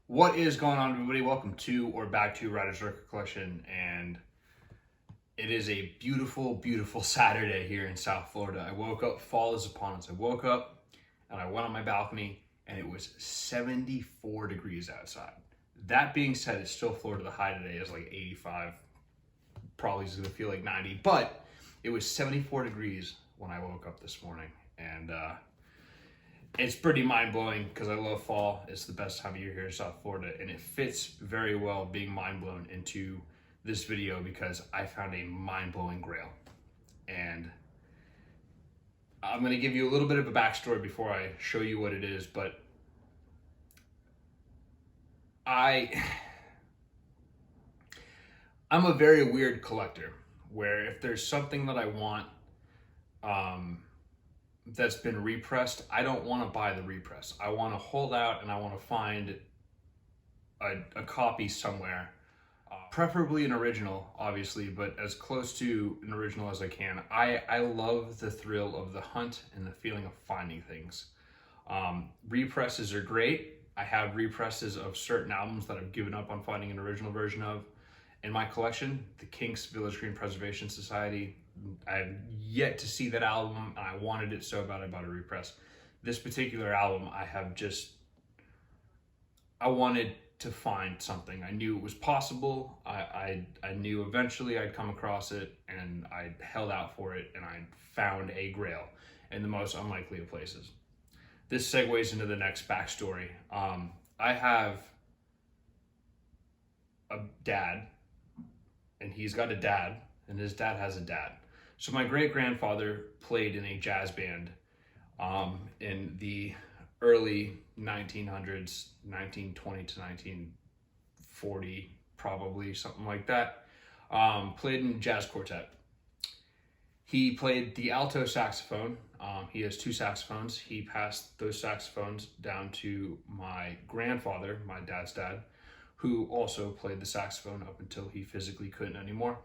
What is going on, everybody? Welcome to or back to Ryder's Record Collection, and it is a beautiful, beautiful Saturday here in South Florida. I woke up, fall is upon us. I woke up and I went on my balcony and it was 74 degrees outside. That being said, it's still Florida. The high today is like 85, probably is gonna feel like 90, but it was 74 degrees when I woke up this morning, and it's pretty mind-blowing because I love fall. It's the best time of year here in South Florida, and it fits very well being mind-blown into this video because I found a mind-blowing grail. And I'm going to give you a little bit of a backstory before I show you what it is, but I'm a very weird collector where if there's something that I want that's been repressed, I don't want to buy the repress. I want to hold out and I want to find a copy somewhere, preferably an original, obviously, but as close to an original as I can. I love the thrill of the hunt and the feeling of finding things. Represses are great. I have represses of certain albums that I've given up on finding an original version of. In my collection, the Kinks Village Green Preservation Society, I've yet to see that album, and I wanted it so bad I bought a repress. This particular album, I wanted to find something. I knew it was possible. I knew eventually I'd come across it, and I held out for it, and I found a grail in the most unlikely of places. This segues into the next backstory. I have a dad, and he's got a dad, and his dad has a dad. So my great-grandfather played in a jazz band in the early 1900s, 1920 to 1940, probably, something like that. Played in a jazz quartet. He played the alto saxophone. He has two saxophones. He passed those saxophones down to my grandfather, my dad's dad, who also played the saxophone up until he physically couldn't anymore.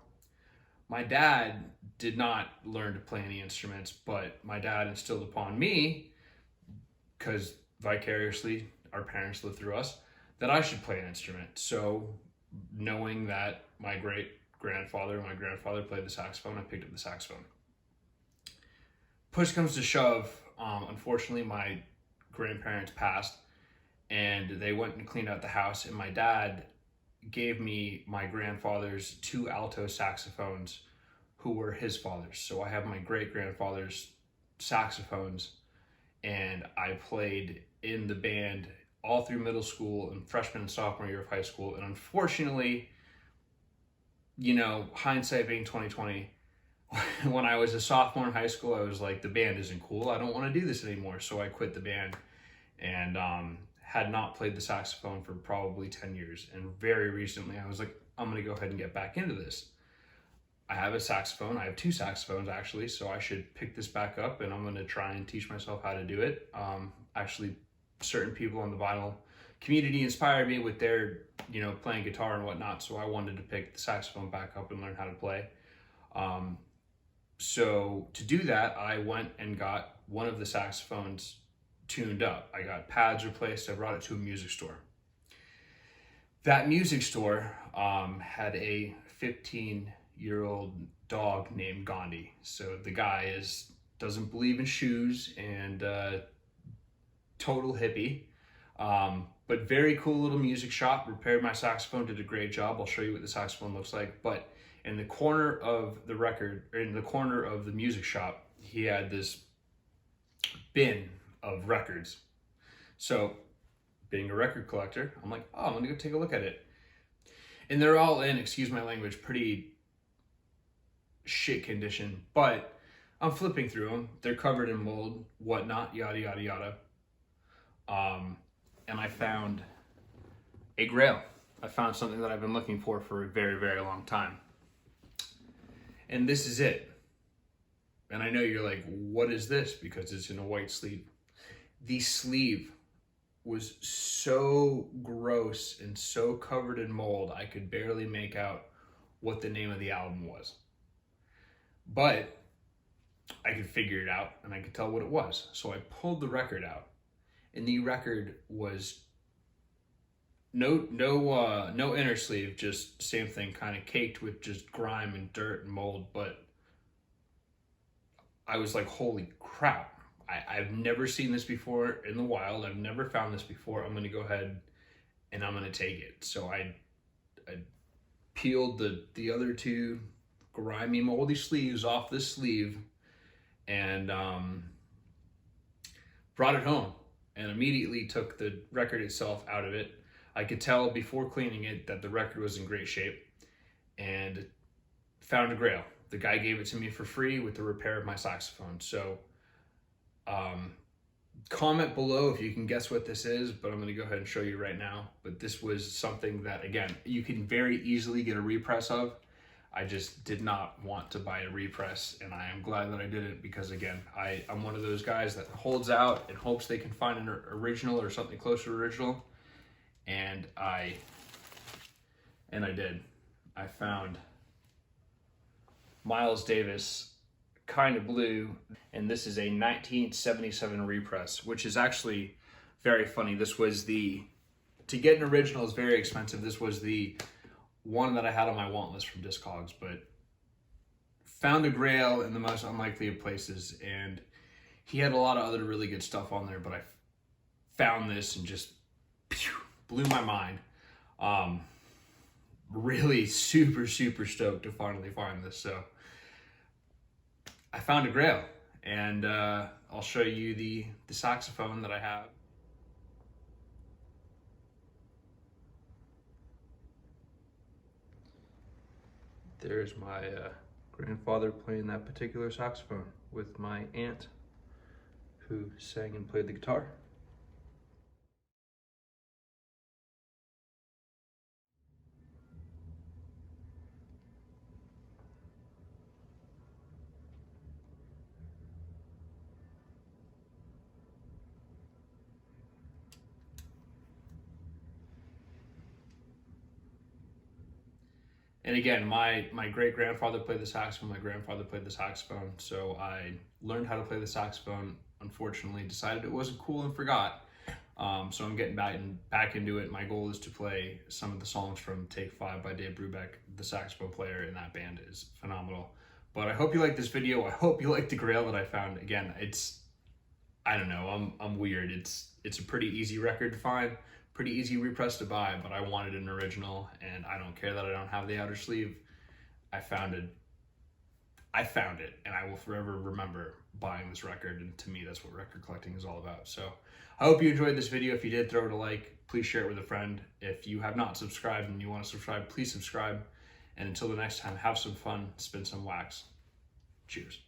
My dad did not learn to play any instruments, but my dad instilled upon me, because vicariously our parents lived through us, that I should play an instrument. So knowing that my grandfather played the saxophone, I picked up the saxophone. Push comes to shove, unfortunately my grandparents passed, and they went and cleaned out the house, and my dad gave me my grandfather's two alto saxophones who were his father's. So I have my great-grandfather's saxophones, and I played in the band all through middle school and freshman and sophomore year of high school. And unfortunately, hindsight being 2020, when I was a sophomore in high school, I was like, the band isn't cool. I don't want to do this anymore. So I quit the band and had not played the saxophone for probably 10 years. And very recently, I was like, I'm going to go ahead and get back into this. I have a saxophone. I have two saxophones, actually, so I should pick this back up, and I'm going to try and teach myself how to do it. Actually, certain people in the vinyl community inspired me with their, playing guitar and whatnot, so I wanted to pick the saxophone back up and learn how to play. So to do that, I went and got one of the saxophones tuned up. I got pads replaced. I brought it to a music store. That music store had a 15-year-old dog named Gandhi. So the guy doesn't believe in shoes and total hippie, but very cool little music shop. Repaired my saxophone, did a great job. I'll show you what the saxophone looks like. But in the corner of the music shop, he had this bin of records. So being a record collector, I'm like, I'm gonna go take a look at it. And they're all in, excuse my language, pretty shit condition, but I'm flipping through them. They're covered in mold, whatnot, yada, yada, yada. And I found a grail. I found something that I've been looking for a very, very long time. And this is it. And I know you're like, what is this? Because it's in a white sleeve. The sleeve was so gross and so covered in mold, I could barely make out what the name of the album was. But I could figure it out and I could tell what it was. So I pulled the record out, and the record was no inner sleeve, just same thing, kind of caked with just grime and dirt and mold. But I was like, holy crap. I've never seen this before in the wild. I've never found this before. I'm going to go ahead and I'm going to take it. So I peeled the other two grimy, moldy sleeves off this sleeve and brought it home and immediately took the record itself out of it. I could tell before cleaning it that the record was in great shape and found a Grail. The guy gave it to me for free with the repair of my saxophone. So comment below if you can guess what this is, but I'm going to go ahead and show you right now. But this was something that, again, you can very easily get a repress of. I just did not want to buy a repress, and I am glad that I didn't, because again, I'm one of those guys that holds out and hopes they can find an original or something close to original, and I did. I found Miles Davis Kind of Blue, and this is a 1977 repress, which is actually very funny. This was to get an original is very expensive. This was the one that I had on my want list from Discogs, but found a Grail in the most unlikely of places, and he had a lot of other really good stuff on there, but I found this and just blew my mind. Really super stoked to finally find this. So I found a Grail, and I'll show you the saxophone that I have. There's my grandfather playing that particular saxophone with my aunt who sang and played the guitar. And again, my great-grandfather played the saxophone, my grandfather played the saxophone, so I learned how to play the saxophone, unfortunately decided it wasn't cool and forgot. So I'm getting back into it. My goal is to play some of the songs from Take 5 by Dave Brubeck. The saxophone player in that band is phenomenal. But I hope you like this video. I hope you like the Grail that I found. Again, I don't know, I'm weird. It's a pretty easy record to find. Pretty easy repress to buy, but I wanted an original, and I don't care that I don't have the outer sleeve. I found it, and I will forever remember buying this record, and to me, that's what record collecting is all about. So I hope you enjoyed this video. If you did, throw it a like. Please share it with a friend. If you have not subscribed and you want to subscribe, please subscribe. And until the next time, have some fun, spin some wax. Cheers.